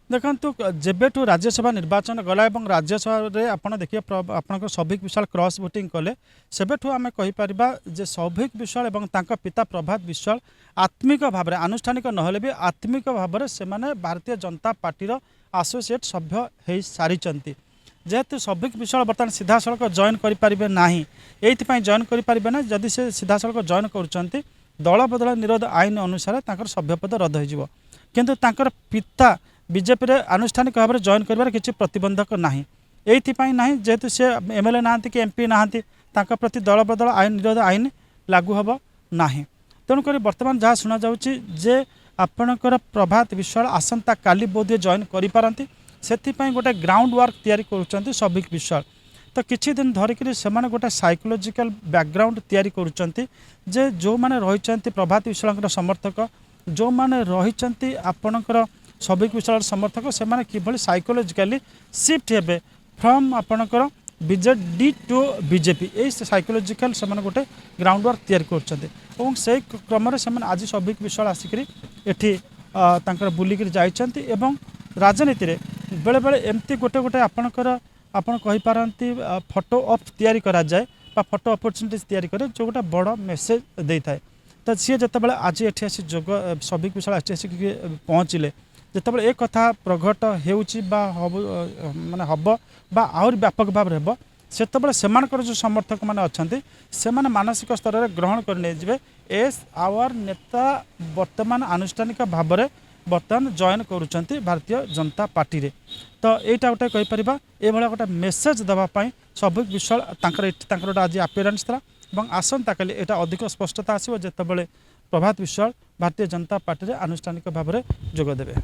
देखु जेबेठू राज्यसभा निर्वाचन गला और राज्यसभा आप देखिए आप सौभिक विश्वाल क्रॉस वोटिंग कले सेबेठू आम कहीपर जे सौभिक विश्वाल और तांका पिता प्रभात विश्वाल आत्मिक भाव में आनुष्ठानिक नहले भी आत्मिक भाव में से भारतीय जनता पार्टी आसोसीएट सभ्य हो सारी जेहेतु सौभिक विश्वाल बर्तमान सीधा सड़क जॉइन करें ना ये जॉइन करें ना जदि से सीधा सड़क जॉइन कर दल बदल निरोध आईन अनुसार सभ्यपद रद्द हो किंतु तांकर पिता बीजेपी रे आनुष्ठानिक भाव में जॉइन कर किसी प्रतिबंधक ना ये ना जेहेतु सी एमएलए ना कि एमपी ना प्रति दल बदल आईन निरोध आईन लागू हम ना तेणुक बर्तमान जहाँ शुणा जे आपणकर प्रभात विश्वाल आसंता काली बोधे जॉइन करें से गोटे ग्राउंड वर्क तैयारी कर सौभिक विश्वाल तो किछि दिन धरिकी से गोटे साइकोलोजिकल बैकग्राउंड तैयारी करुँचे जे जो मैंने रही प्रभात विश्वाल समर्थक जो मैंने रही आपणकर सौभिक विश्वाल समर्थक से कि साइकोलोजिकली शिफ्ट हे फ्रॉम आपणकर बीजेडी टू बीजेपी ये साइकोलोजिकल से गोटे ग्राउंड वर्क तैयारी कर से क्रम से आज सौभिक विश्वाल आसिक बुलिक जाइछन्ति एवं राजनीति रे बेले बेले एमती गोटे गोटे आपणकर आपण कहीपारती फोटो ऑफ तैयारी करा जाए फोटो अपॉर्चुनिटीज तैयारी करे जो गोटे बड़ मेसेज दे थाए तो सी जिते आज एठी आसी जोग सौभिक विश्वाल आसिक पहुँचले जितेबाला एक कथा प्रघट माने हब बा आहुरी व्यापक भाव में हम से जो समर्थक मैंने अच्छा से मानसिक स्तर में ग्रहण कर एस आवर नेता वर्तमान आनुष्ठानिक भाव में बर्तमान जॉइन करुँच भारतीय जनता पार्टी रे तो यहाँ गोटे कहीपर ये गोटे मेसेज देवाई सौभिक विश्वाल आज अपियरेंस था और आसंता काली यहाँ अधिक स्पष्टता आसो जिते प्रभात विश्वाल भारतीय जनता पार्टी रे आनुष्ठानिक भाव में जोग देवे।